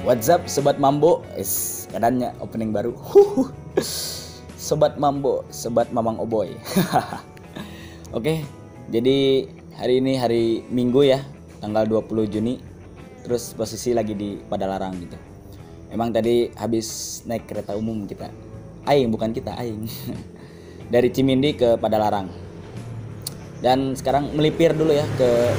What's up Sobat Mambo? Keadaannya opening baru. Sobat Mambo, Sobat Mamang Oboy. Oke, jadi hari ini hari Minggu ya, tanggal 20 Juni. Terus posisi lagi di Padalarang gitu. Emang tadi habis naik kereta umum kita. Aing, bukan kita, Aing. Dari Cimindi ke Padalarang. Dan sekarang melipir dulu ya ke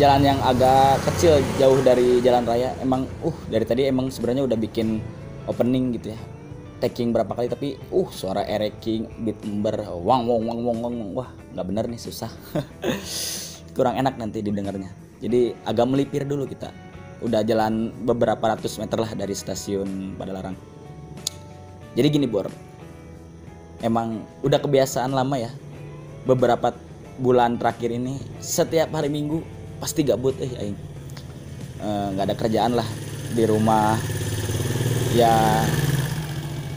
jalan yang agak kecil jauh dari jalan raya. Emang dari tadi emang sebenarnya udah bikin opening gitu ya, taking berapa kali, tapi suara ereking, beat ember, wang wah nggak bener nih, susah. Kurang enak nanti didengarnya. Jadi agak melipir dulu kita. Udah jalan beberapa ratus meter lah dari stasiun Padalarang. Jadi gini Bor, emang udah kebiasaan lama ya, beberapa bulan terakhir ini setiap hari Minggu pasti gabut aing. Nggak ada kerjaan lah di rumah, ya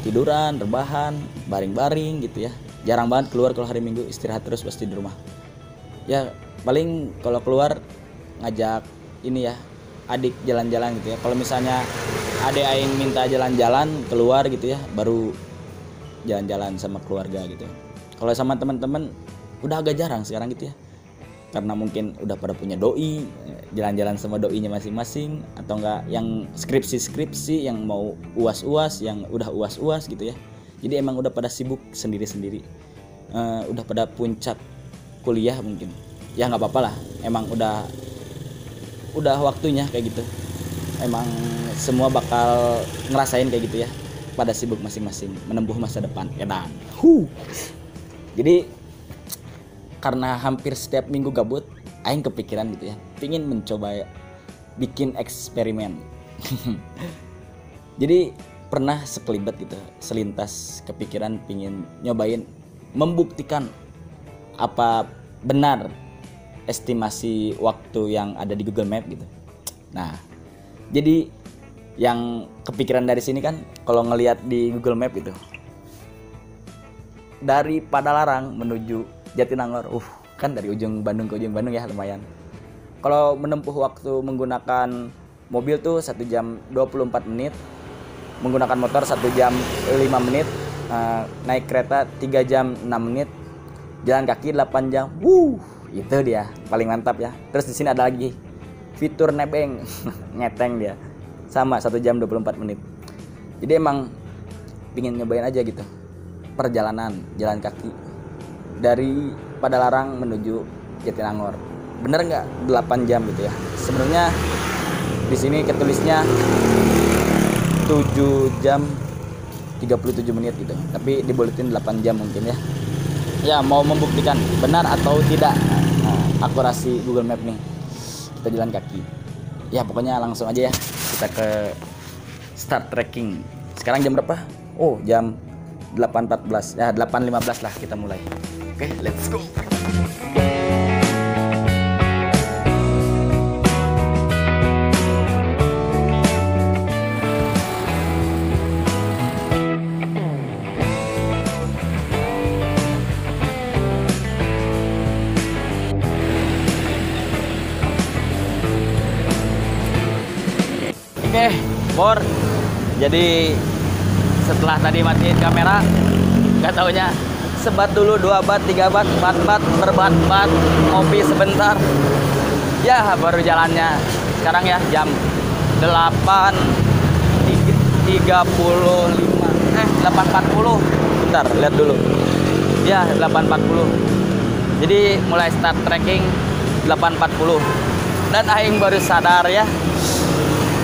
tiduran, rebahan, baring-baring gitu ya. Jarang banget keluar kalau hari Minggu, istirahat terus pasti di rumah. Ya paling kalau keluar ngajak ini ya, adik jalan-jalan gitu ya. Kalau misalnya adik aing minta jalan-jalan keluar gitu ya, baru jalan-jalan sama keluarga gitu. Kalau sama teman-teman udah agak jarang sekarang gitu ya, karena mungkin udah pada punya doi, jalan-jalan sama doinya masing-masing, atau enggak yang skripsi-skripsi, yang mau uas-uas, yang udah uas-uas gitu ya. Jadi emang udah pada sibuk sendiri-sendiri, udah pada puncak kuliah mungkin. Ya nggak apa-apa lah, emang udah waktunya kayak gitu. Emang semua bakal ngerasain kayak gitu ya, pada sibuk masing-masing menempuh masa depan. Edan. Jadi karena hampir setiap minggu gabut, aing kepikiran gitu ya, pingin mencoba bikin eksperimen. Jadi pernah sekelibet gitu, selintas kepikiran pingin nyobain membuktikan apa benar estimasi waktu yang ada di Google Map gitu. Nah, jadi yang kepikiran dari sini kan, kalau ngelihat di Google Map gitu, dari Padalarang menuju Jatinangor, kan dari ujung Bandung ke ujung Bandung ya, lumayan. Kalau menempuh waktu menggunakan mobil tuh 1 jam 24 menit, menggunakan motor 1 jam 5 menit, naik kereta 3 jam 6 menit, jalan kaki 8 jam. Itu dia paling mantap ya. Terus di sini ada lagi fitur nebeng, ngeteng dia, sama 1 jam 24 menit. Jadi emang pingin nyobain aja gitu perjalanan jalan kaki dari Padalarang menuju Jatinangor. Bener nggak 8 jam gitu ya? Sebenarnya di sini ketulisnya 7 jam 37 menit gitu, tapi dibuletin 8 jam mungkin ya. Ya mau membuktikan benar atau tidak akurasi Google Map nih, kita jalan kaki. Ya pokoknya langsung aja ya, kita ke start tracking. Sekarang jam berapa? Jam 8.14 ya, 8.15 lah kita mulai. Oke, let's go. Oke, Bor. Jadi setelah tadi matiin kamera, nggak taunya sebat dulu 2 bat, 3 bat, 4 bat, berbat-bat, ngopi sebentar. Ya baru jalannya. Sekarang ya jam 8.40. Bentar, lihat dulu. Ya 8.40. Jadi mulai start tracking 8.40. Dan aing baru sadar ya,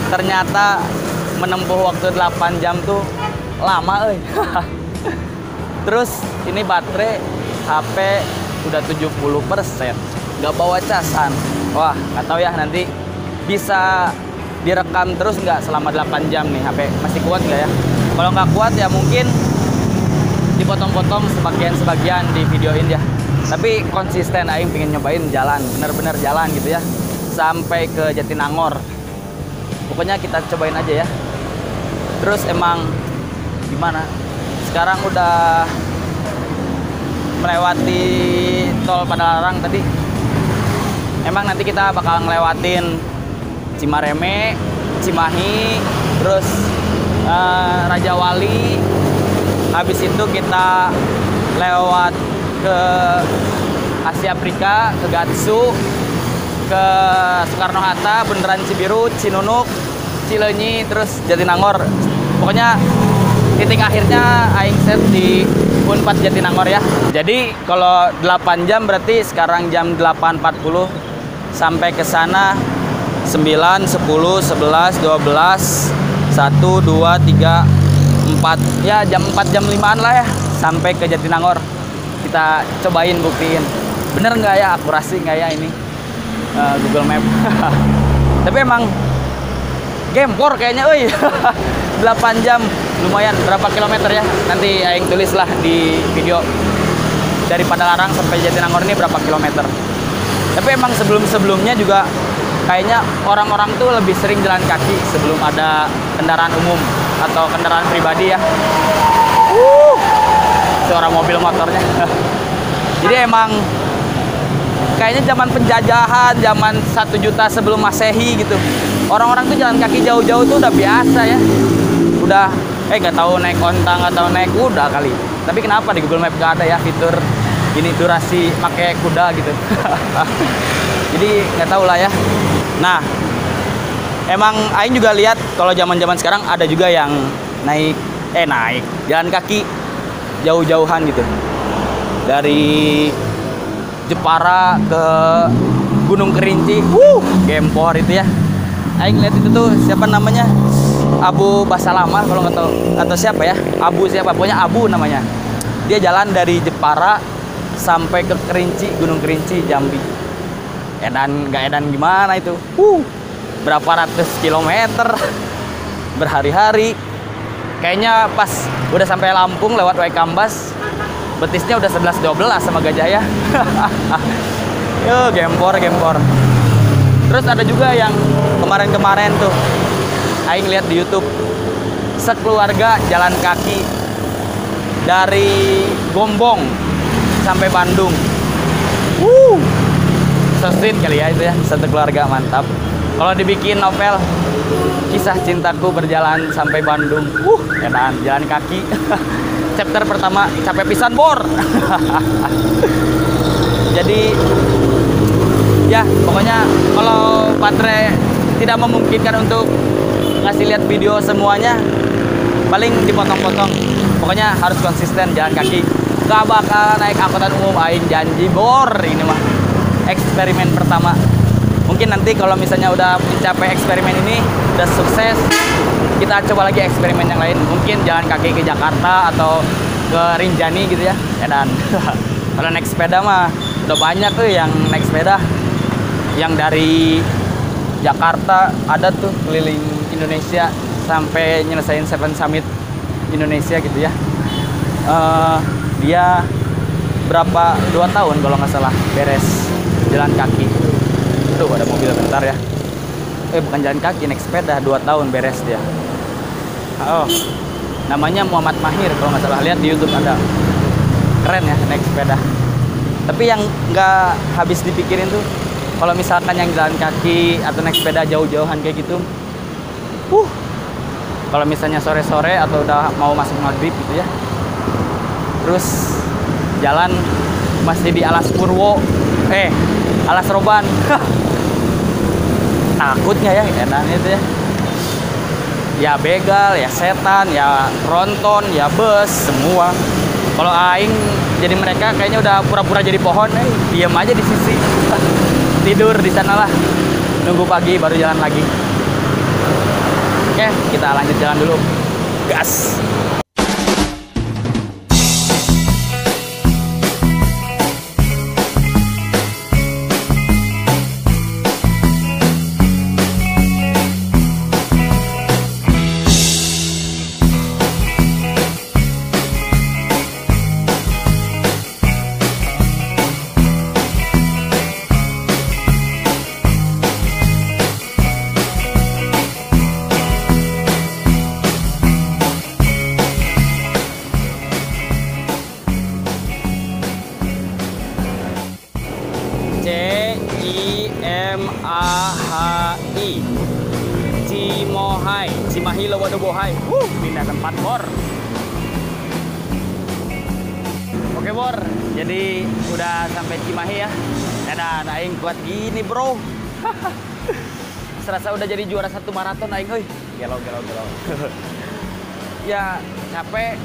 ternyata menempuh waktu 8 jam tuh lama euy. Terus ini baterai HP udah 70%, nggak bawa casan. Wah, nggak tahu ya nanti bisa direkam terus nggak selama 8 jam nih HP, masih kuat nggak ya? Kalau nggak kuat ya mungkin dipotong-potong sebagian di videoin ya. Tapi konsisten aing pengen nyobain jalan, bener-bener jalan gitu ya, sampai ke Jatinangor. Pokoknya kita cobain aja ya. Terus emang gimana? Sekarang udah melewati tol Padalarang tadi. Emang nanti kita bakal ngelewatin Cimareme, Cimahi, terus Raja Wali. Habis itu kita lewat ke Asia Afrika, ke Gatsu, ke Soekarno-Hatta, Bundaran Cibiru, Cinunuk, Cileunyi, terus Jatinangor. Pokoknya titik akhirnya aing set di Unpad Jatinangor ya. Jadi kalau 8 jam berarti sekarang jam 8.40 sampai ke sana 9, 10, 11, 12, 1, 2, 3, 4. Ya jam 4 jam 5-an lah ya sampai ke Jatinangor. Kita cobain buktiin. Bener nggak ya, akurasi nggak ya ini Google Map. Tapi emang gempor kayaknya, 8 jam lumayan. Berapa kilometer ya? Nanti aing tulis lah di video. Dari Padalarang sampai Jatinangor ini berapa kilometer. Tapi emang sebelum-sebelumnya juga kayaknya orang-orang tuh lebih sering jalan kaki sebelum ada kendaraan umum atau kendaraan pribadi ya. Suara mobil motornya. Jadi emang kayaknya zaman penjajahan, zaman 1 juta sebelum Masehi gitu. Orang-orang tuh jalan kaki jauh-jauh tuh udah biasa ya. Udah nggak tahu naik ontang atau naik kuda kali. Tapi kenapa di Google Map nggak ada ya fitur ini durasi pakai kuda gitu. Jadi nggak tahu lah ya. Nah, emang aing juga lihat kalau zaman-zaman sekarang ada juga yang naik jalan kaki jauh-jauhan gitu. Dari Jepara ke Gunung Kerinci. Gempor itu ya. Aing lihat itu tuh siapa namanya? Abu Basalamah kalau nggak tahu, atau siapa ya? Abu siapa? Pokoknya Abu namanya. Dia jalan dari Jepara sampai ke Kerinci, Gunung Kerinci, Jambi. Nggak edan gimana itu? Berapa ratus kilometer berhari-hari. Kayaknya pas udah sampai Lampung lewat Waikambas, betisnya udah 11-12 sama Gajah ya. Gempor. Terus ada juga yang kemarin-kemarin tuh aing lihat di YouTube, sekeluarga jalan kaki dari Gombong sampai Bandung. So sweet kali ya itu ya, satu keluarga, mantap. Kalau dibikin novel, kisah cintaku berjalan sampai Bandung. Edan jalan kaki. Chapter pertama capek pisan bor. Jadi ya pokoknya kalau baterai tidak memungkinkan untuk ngasih lihat video semuanya, paling dipotong-potong. Pokoknya harus konsisten jalan kaki. Gak bakal naik angkutan umum, aing janji bor. Ini mah eksperimen pertama. Mungkin nanti kalau misalnya udah mencapai eksperimen ini udah sukses, kita coba lagi eksperimen yang lain. Mungkin jalan kaki ke Jakarta atau ke Rinjani gitu ya. Dan kalau naik sepeda mah udah banyak tuh yang naik sepeda. Yang dari Jakarta ada tuh keliling Indonesia sampai nyelesain Seven Summit Indonesia gitu ya. Dia berapa 2 tahun kalau nggak salah beres jalan kaki. Tuh ada mobil bentar ya. Bukan jalan kaki, naik sepeda 2 tahun beres dia. Namanya Muhammad Mahir kalau nggak salah, lihat di YouTube ada. Keren ya naik sepeda. Tapi yang nggak habis dipikirin tuh kalau misalkan yang jalan kaki atau naik sepeda jauh-jauhan kayak gitu, kalau misalnya sore-sore atau udah mau masuk maghrib gitu ya, terus jalan masih di Alas Purwo, Alas Roban, takutnya ya, enak itu ya. Ya begal, ya setan, ya tronton, ya bus, semua. Kalau aing jadi mereka kayaknya udah pura-pura jadi pohon, diam aja di sisi. Tidur di sana lah, nunggu pagi baru jalan lagi. Oke, kita lanjut jalan dulu. Gas. Cimahi Lewadobohai. Pindah tempat, Bor. Oke, Bor. Jadi udah sampai Cimahi ya. Dan aing kuat gini, Bro. Serasa udah jadi juara 1 maraton aing euy. Gelo. Ya, capek.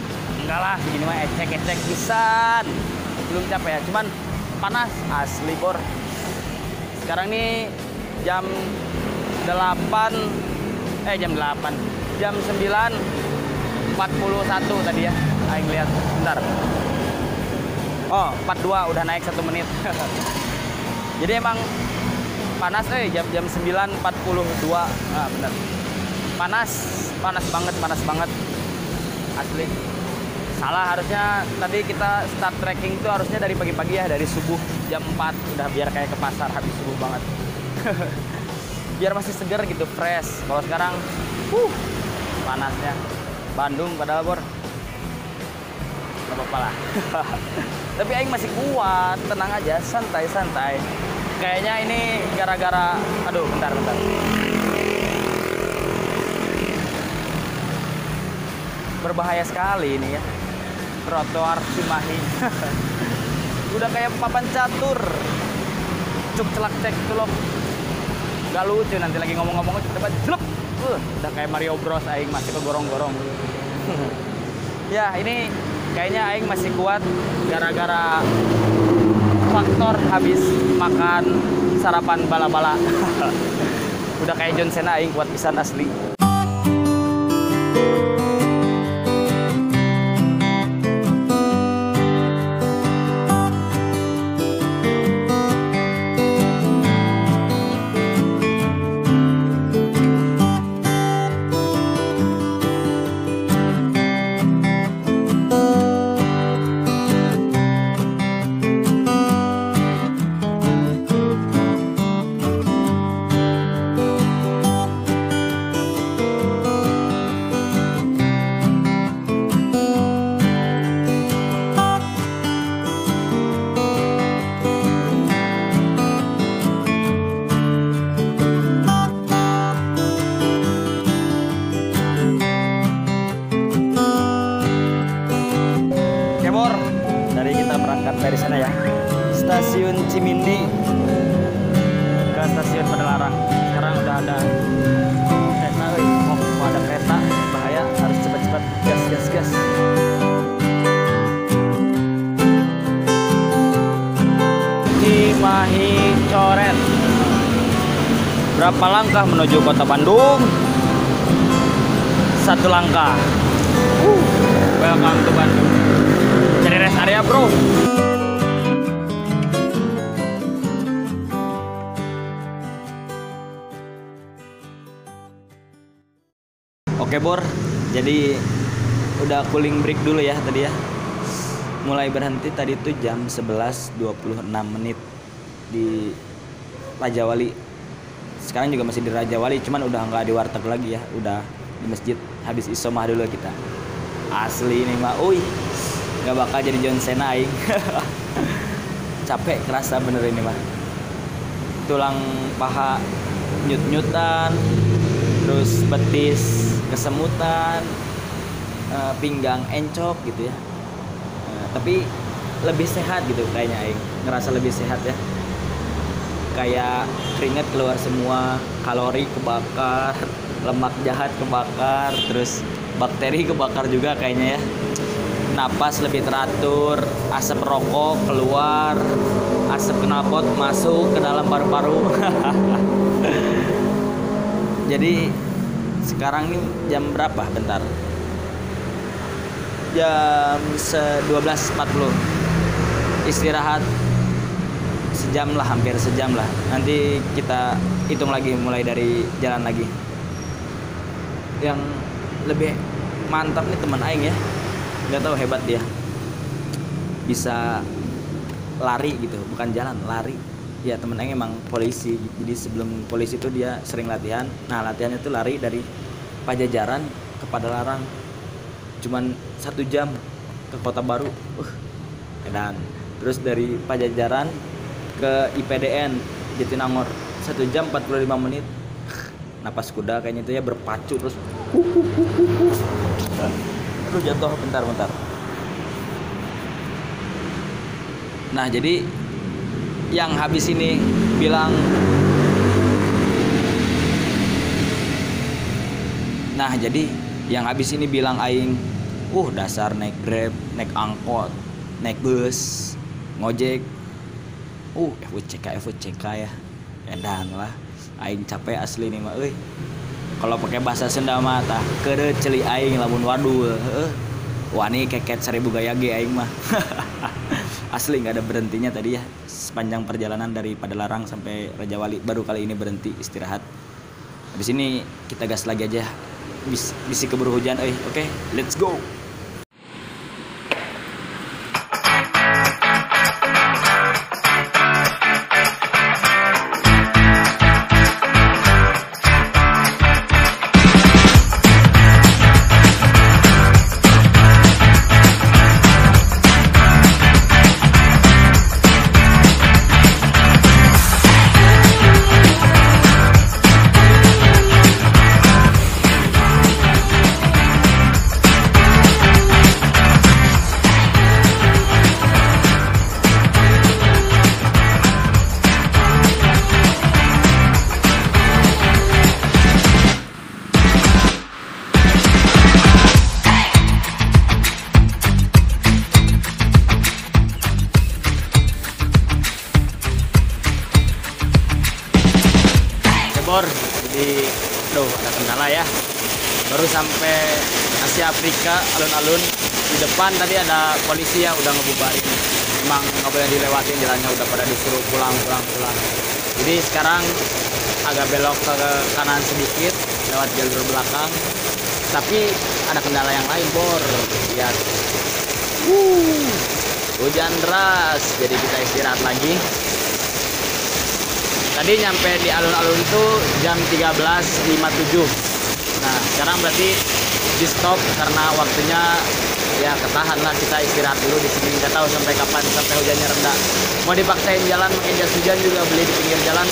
Enggak lah, gini mah ecek pisan. Belum capek ya, cuman panas asli, Bor. Sekarang nih jam 9:41 tadi ya. Aing lihat bentar. Oh, 42 udah naik 1 menit. Jadi emang panas jam 9:42. Nah, bener. Panas banget. Asli. Salah, harusnya tadi kita start trekking tuh harusnya dari pagi-pagi ya, dari subuh jam 4 udah biar kayak ke pasar habis subuh banget. Biar masih seger gitu, fresh. Kalau sekarang panasnya. Bandung padahal, Bor. Gak apa-apa lah. Tapi aing masih kuat, tenang aja, santai. Kayaknya ini gara-gara bentar. Berbahaya sekali ini ya. Trotoar Cimahi. Udah kayak papan catur. Cuk celak cek celok. Gak lucu nanti lagi ngomong-ngomong coba jelek. Udah kayak Mario Bros aing masih kegorong-gorong. Ya, ini kayaknya aing masih kuat gara-gara faktor habis makan sarapan bala-bala. Udah kayak John Cena aing kuat pisan asli. Dari sana ya, stasiun Cimindi ke stasiun Padalarang. Sekarang udah ada kereta, mau ada kereta, bahaya, harus cepat-cepat gas. Cimahi Coret. Berapa langkah menuju kota Bandung? 1 langkah. Welcome to Bandung. Cari rest area, bro. Oke, Bor, jadi udah cooling break dulu ya tadi ya. Mulai berhenti tadi tuh jam 11:26 di Raja Wali. Sekarang juga masih di Raja Wali, cuman udah nggak di warteg lagi ya, udah di masjid. Habis isomah dulu kita. Asli ini mah, nggak bakal jadi John Cena aing. Capek kerasa bener ini mah. Tulang paha nyut-nyutan, terus betis kesemutan, pinggang encok gitu ya. Tapi lebih sehat gitu kayaknya aing. Ngerasa lebih sehat ya. Kayak keringat keluar semua, kalori kebakar, lemak jahat kebakar, terus bakteri kebakar juga kayaknya ya. Napas lebih teratur, asap rokok keluar, asap knalpot masuk ke dalam paru-paru. Jadi sekarang nih jam berapa? Bentar. Jam 12:40. Istirahat sejam lah, hampir sejam lah. Nanti kita hitung lagi mulai dari jalan lagi. Yang lebih mantap nih teman aing ya. Nggak tahu hebat dia. Bisa lari gitu, bukan jalan, lari. Ya temen aing emang polisi, jadi sebelum polisi itu dia sering latihan. Nah latihannya tuh lari dari Pajajaran ke Padalarang, cuman 1 jam ke Kota Baru, dan terus dari Pajajaran ke IPDN Jatinangor 1 jam 45 menit. napas kuda kayaknya itu ya, berpacu terus. Aduh jatuh, bentar. Nah jadi yang habis ini bilang, aing, dasar naik Grab, naik angkot, naik bus, ngojek, FUCK ya, edan lah, aing capek asli nih mah, kalau pakai bahasa Sunda mah tah keureut celi aing lamun waduh, wani keket 1000 gaya ge aing mah. Asli nggak ada berhentinya tadi ya, sepanjang perjalanan dari Padalarang sampai Raja Wali, baru kali ini berhenti istirahat. Habis ini kita gas lagi aja, bisi keburu hujan, oke, let's go. Jadi ada kendala ya, baru sampai Asia Afrika alun-alun. Di depan tadi ada polisi ya, udah ngebubarin, emang nggak boleh dilewatin jalannya, udah pada disuruh pulang. Jadi sekarang agak belok ke kanan sedikit lewat jalur belakang, tapi ada kendala yang lain, Bor. Lihat, hujan deras, jadi kita istirahat lagi. Tadi nyampe di alun-alun itu jam 13.57. Nah, sekarang berarti di stop karena waktunya ya ketahan lah, kita istirahat dulu di sini. Nggak tahu sampai kapan, sampai hujannya reda. Mau dipaksain jalan pakai jas hujan juga beli di pinggir jalan,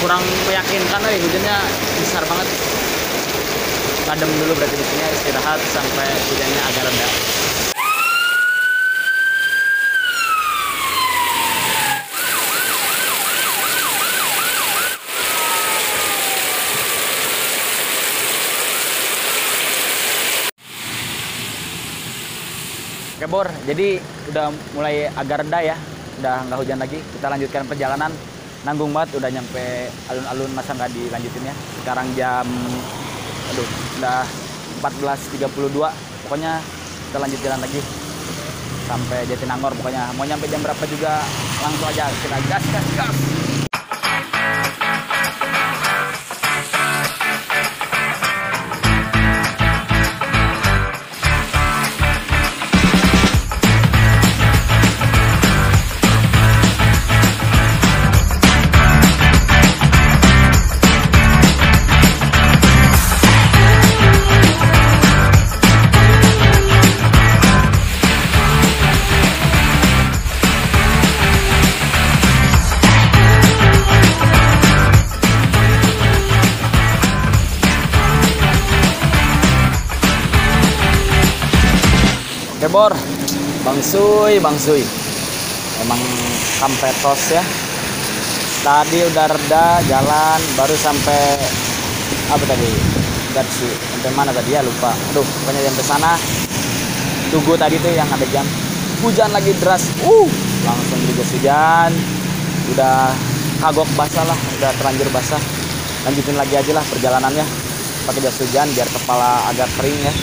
kurang meyakinkan, hujannya besar banget. Adem dulu berarti di sini, istirahat sampai hujannya agak reda. Oke Bor, jadi udah mulai agak reda ya, udah nggak hujan lagi. Kita lanjutkan perjalanan. Nanggung banget, udah nyampe alun-alun, masa nggak dilanjutin ya. Sekarang jam, udah 14.32. Pokoknya kita lanjut jalan lagi sampai Jatinangor. Pokoknya mau nyampe jam berapa juga langsung aja kita gas. Oke Bor, Bang Suy, emang kampetos ya. Tadi udah reda jalan, baru sampai apa tadi? Gatsu. Sampai mana tadi ya, lupa. Pokoknya sampai sana. Tugu tadi tuh yang ada jam. Hujan lagi deras. Langsung juga hujan. Udah kagok basah lah, udah terlanjur basah. Lanjutin lagi aja lah perjalanannya. Pakai jas hujan biar kepala agak kering ya.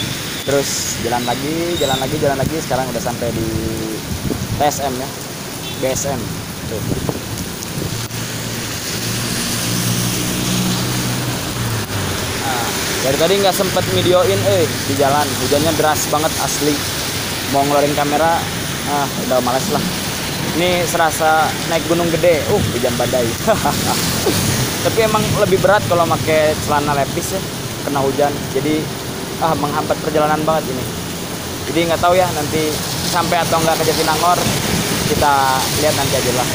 Terus jalan lagi. Sekarang udah sampai di TSM ya, BSM. Tuh. Nah, dari tadi nggak sempet videoin, di jalan hujannya deras banget asli. Mau ngeluarin kamera, udah males lah. Ini serasa naik gunung gede, hujan badai. Tapi emang lebih berat kalau pakai celana lepis ya, kena hujan. Jadi menghambat perjalanan banget ini. Jadi nggak tahu ya nanti sampai atau nggak ke Jatinangor, kita lihat nanti aja lah.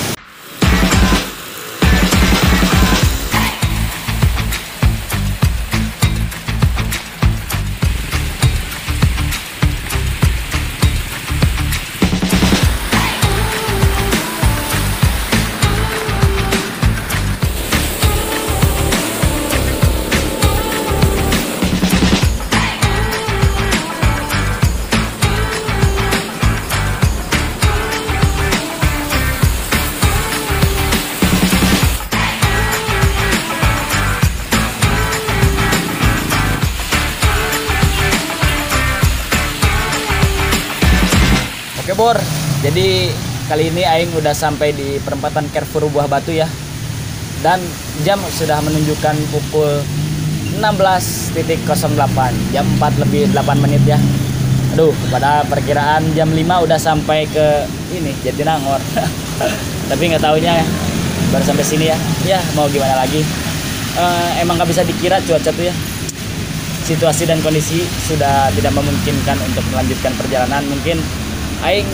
Bor. Jadi kali ini aing udah sampai di perempatan Carrefour Buah Batu ya. Dan jam sudah menunjukkan pukul 16.08, jam 4 lebih 8 menit ya. Aduh, pada perkiraan jam 5 udah sampai ke ini Jatinangor. Tapi nggak taunya baru sampai sini ya. Ya mau gimana lagi. Emang nggak bisa dikira cuaca tuh ya. Situasi dan kondisi sudah tidak memungkinkan untuk melanjutkan perjalanan. Mungkin aing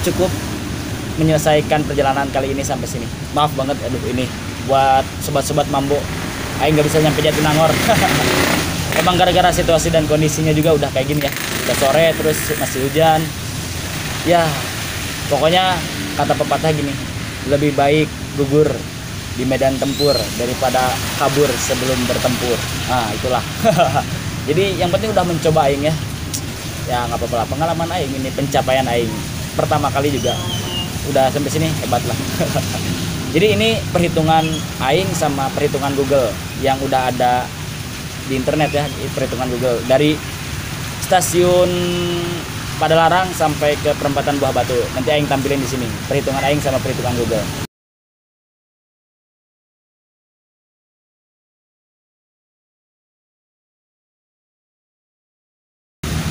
cukup menyelesaikan perjalanan kali ini sampai sini. Maaf banget, aduh ini buat sobat-sobat Mambo, aing nggak bisa nyampe Jatinangor. Emang gara-gara situasi dan kondisinya juga udah kayak gini ya. Udah sore terus masih hujan. Ya, pokoknya kata pepatah gini, lebih baik gugur di medan tempur daripada kabur sebelum bertempur. Nah, itulah. Jadi yang penting udah mencoba aing ya. Ya nggak apa-apa lah, pengalaman aing ini, pencapaian aing. Pertama kali juga udah sampai sini, hebat lah. Jadi ini perhitungan aing sama perhitungan Google yang udah ada di internet ya, perhitungan Google dari stasiun Padalarang sampai ke perempatan Buah Batu. Nanti aing tampilin di sini perhitungan aing sama perhitungan Google.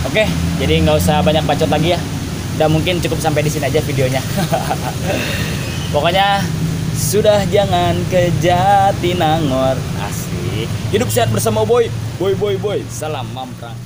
Oke, jadi nggak usah banyak bacot lagi ya. Udah mungkin cukup sampai di sini aja videonya. Pokoknya sudah jangan ke Jatinangor. Asik. Hidup sehat bersama boy. Boy. Salam mamprang.